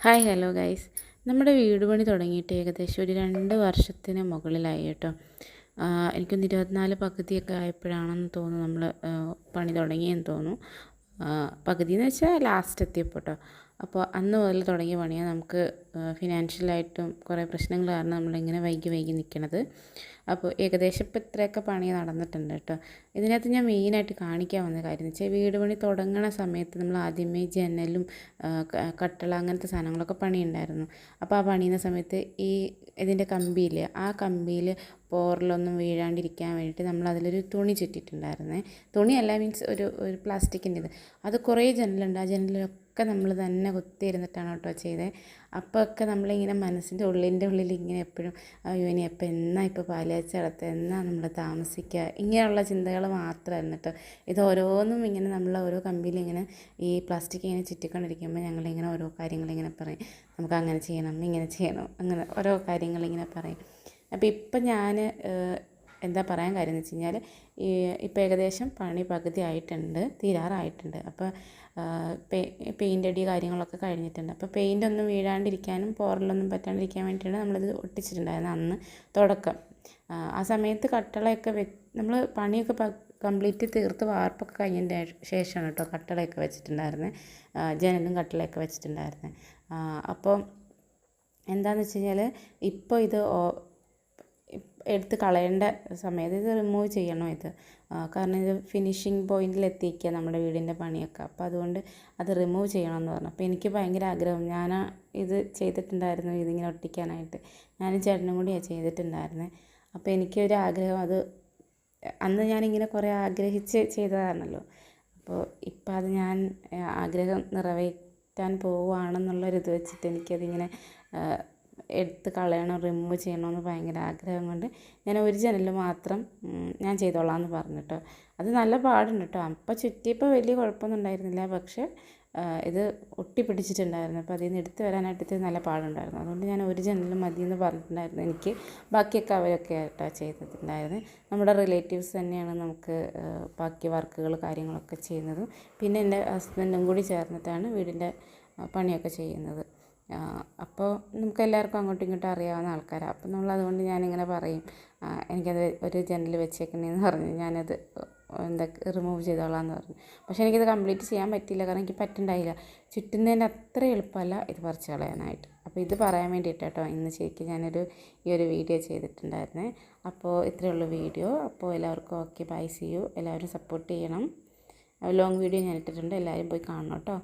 Hi hello guys. നമ്മുടെ വീട് പണി തുടങ്ങിയിട്ട് ഏകദേശം ഒരു 2 വർഷത്തിന് മുകളിലായി കേട്ടോ. എനിക്കൊന്ന് 24 പകുതിയൊക്കെ ആയപ്പോഴാണെന്ന് തോന്നുന്നു നമ്മൾ പണി തുടങ്ങിയെന്ന് തോന്നുന്നു. പകുതിയെന്ന് വെച്ചാൽ ലാസ്റ്റ് എത്തിയപ്പോൾ കേട്ടോ. അപ്പോൾ അന്ന് മുതൽ തുടങ്ങിയ പണിയാണ്. നമുക്ക് ഫിനാൻഷ്യലായിട്ടും കുറേ പ്രശ്നങ്ങൾ കാരണം നമ്മളിങ്ങനെ വൈകി നിൽക്കണത്. അപ്പോൾ ഏകദേശം ഇപ്പോൾ ഇത്രയൊക്കെ പണി നടന്നിട്ടുണ്ട് കേട്ടോ. ഇതിനകത്ത് ഞാൻ മെയിനായിട്ട് കാണിക്കാൻ വന്ന കാര്യം എന്ന് വെച്ചാൽ വീട് പണി തുടങ്ങണ സമയത്ത് നമ്മൾ ആദ്യമേ ജനലും കട്ടള അങ്ങനത്തെ സാധനങ്ങളൊക്കെ പണിയുണ്ടായിരുന്നു. അപ്പോൾ ആ പണിയുന്ന സമയത്ത് ഇതിൻ്റെ കമ്പിയില്ലേ, ആ കമ്പിയിൽ പോറലൊന്നും വീഴാണ്ടിരിക്കാൻ വേണ്ടിയിട്ട് നമ്മൾ അതിലൊരു തുണി ചുറ്റിയിട്ടുണ്ടായിരുന്നേ. തുണിയല്ല, മീൻസ് ഒരു പ്ലാസ്റ്റിക്കിൻ്റെ അത് കുറേ ജനലുണ്ട്. ആ ജനലൊക്കെ നമ്മൾ തന്നെ കുത്തിയിരുന്നിട്ടാണ് കേട്ടോ ചെയ്തത്. അപ്പോഴൊക്കെ നമ്മളിങ്ങനെ മനസ്സിൻ്റെ ഉള്ളിൽ ഇങ്ങനെ എപ്പോഴും അയ്യോ ഇനി എപ്പോൾ ഇപ്പോൾ പാലുകാച്ചി എന്നാ നമ്മൾ താമസിക്കുക, ഇങ്ങനെയുള്ള ചിന്തകൾ മാത്രമായിരുന്നു കേട്ടോ. ഇത് ഓരോന്നും ഇങ്ങനെ നമ്മൾ ഓരോ കമ്പിയിലിങ്ങനെ ഈ പ്ലാസ്റ്റിക് ഇങ്ങനെ ചുറ്റിക്കൊണ്ടിരിക്കുമ്പോൾ ഞങ്ങളിങ്ങനെ ഓരോ കാര്യങ്ങളിങ്ങനെ പറയും, നമുക്ക് അങ്ങനെ ചെയ്യണം ഇങ്ങനെ ചെയ്യണം, അങ്ങനെ ഓരോ കാര്യങ്ങളിങ്ങനെ പറയും. അപ്പോൾ ഇപ്പം ഞാൻ എന്താ പറയാൻ കാര്യം എന്ന് വെച്ച് കഴിഞ്ഞാൽ ഇപ്പോൾ ഏകദേശം പണി പകുതി ആയിട്ടുണ്ട്, തീരാറായിട്ടുണ്ട്. അപ്പോൾ പെയിൻ്റ് അടി കാര്യങ്ങളൊക്കെ കഴിഞ്ഞിട്ടുണ്ട്. അപ്പോൾ പെയിൻ്റ് ഒന്നും വീഴാണ്ടിരിക്കാനും പോറലൊന്നും പറ്റാണ്ടിരിക്കാൻ വേണ്ടിയിട്ടാണ് നമ്മളിത് ഒട്ടിച്ചിട്ടുണ്ടായിരുന്നത് അന്ന് തുടക്കം. ആ സമയത്ത് കട്ടളയൊക്കെ നമ്മൾ പണിയൊക്കെ കംപ്ലീറ്റ് തീർത്ത് വാർപ്പൊക്കെ കഴിഞ്ഞതിൻ്റെ ശേഷമാണ് കേട്ടോ കട്ടളയൊക്കെ വെച്ചിട്ടുണ്ടായിരുന്നത്, ജനലും കട്ടളയൊക്കെ വെച്ചിട്ടുണ്ടായിരുന്നത്. അപ്പോൾ എന്താണെന്ന് വെച്ച് കഴിഞ്ഞാൽ ഇപ്പോൾ ഇത് എടുത്ത് കളയേണ്ട സമയത്ത് ഇത് റിമൂവ് ചെയ്യണം കാരണം ഇത് ഫിനിഷിങ് പോയിന്റിൽ എത്തിക്കുക നമ്മുടെ വീടിൻ്റെ പണിയൊക്കെ. അപ്പോൾ അതുകൊണ്ട് അത് റിമൂവ് ചെയ്യണമെന്ന് പറഞ്ഞു. അപ്പോൾ എനിക്ക് ഭയങ്കര ആഗ്രഹം, ഞാൻ ഇത് ചെയ്തിട്ടുണ്ടായിരുന്നു, ഇതിങ്ങനെ ഒട്ടിക്കാനായിട്ട് ഞാനും ചേട്ടനും കൂടിയാണ് ചെയ്തിട്ടുണ്ടായിരുന്നത്. അപ്പോൾ എനിക്കൊരു ആഗ്രഹം, അത് അന്ന് ഞാനിങ്ങനെ കുറേ ആഗ്രഹിച്ച് ചെയ്തതാണല്ലോ. അപ്പോൾ ഇപ്പം അത് ഞാൻ ആഗ്രഹം നിറവേറ്റാൻ പോവുകയാണെന്നുള്ളൊരിത് വെച്ചിട്ട് എനിക്കതിങ്ങനെ എടുത്ത് കളയണം, റിമൂവ് ചെയ്യണമെന്ന് ഭയങ്കര ആഗ്രഹം കൊണ്ട് ഞാൻ ഒരു ജനൽ മാത്രം ഞാൻ ചെയ്തോളാം എന്ന് പറഞ്ഞു കേട്ടോ. അത് നല്ല പാടുണ്ട് കേട്ടോ. അപ്പം ചുറ്റിയപ്പോൾ വലിയ കുഴപ്പമൊന്നും ഉണ്ടായിരുന്നില്ല, പക്ഷേ ഇത് ഒട്ടിപ്പിടിച്ചിട്ടുണ്ടായിരുന്നു. അപ്പോൾ അതിൽ നിന്ന് എടുത്ത് വരാനായിട്ട് നല്ല പാടുണ്ടായിരുന്നു. അതുകൊണ്ട് ഞാൻ ഒരു ജനൽ മതി എന്ന് പറഞ്ഞിട്ടുണ്ടായിരുന്നു. എനിക്ക് ബാക്കിയൊക്കെ അവരൊക്കെ ആയിട്ടോ ചെയ്തിട്ടുണ്ടായിരുന്നു. നമ്മുടെ റിലേറ്റീവ്സ് തന്നെയാണ് നമുക്ക് ബാക്കി വർക്കുകൾ കാര്യങ്ങളൊക്കെ ചെയ്യുന്നതും. പിന്നെ എൻ്റെ ഹസ്ബൻഡും കൂടി ചേർന്നിട്ടാണ് വീടിൻ്റെ പണിയൊക്കെ ചെയ്യുന്നത്. അപ്പോൾ നമുക്ക് എല്ലാവർക്കും അങ്ങോട്ടും ഇങ്ങോട്ടും അറിയാവുന്ന ആൾക്കാരാണ്. അപ്പോൾ നമ്മളതുകൊണ്ട് ഞാനിങ്ങനെ പറയും, എനിക്കത് ഒരു ജനൽ വെച്ചേക്കണേന്ന് പറഞ്ഞ് ഞാനത് റിമൂവ് ചെയ്തോളാം എന്ന് പറഞ്ഞു. പക്ഷേ എനിക്കത് കംപ്ലീറ്റ് ചെയ്യാൻ പറ്റിയില്ല, കാരണം എനിക്ക് പറ്റുന്നുണ്ടായില്ല. ചുറ്റുന്നതിൻ്റെ അത്ര എളുപ്പമല്ല ഇത് പറിച്ച് കളയാനായിട്ട്. അപ്പോൾ ഇത് പറയാൻ വേണ്ടിയിട്ട് കേട്ടോ ഇന്ന് ശരിക്കും ഈ ഒരു വീഡിയോ ചെയ്തിട്ടുണ്ടായിരുന്നേ. അപ്പോൾ ഇത്രയേ ഉള്ളൂ വീഡിയോ. അപ്പോൾ എല്ലാവർക്കും ഓക്കെ, ബൈ, സി യു. എല്ലാവരും സപ്പോർട്ട് ചെയ്യണം. ലോങ് വീഡിയോ ഞാൻ ഇട്ടിട്ടുണ്ട്, എല്ലാവരും പോയി കാണണം കേട്ടോ.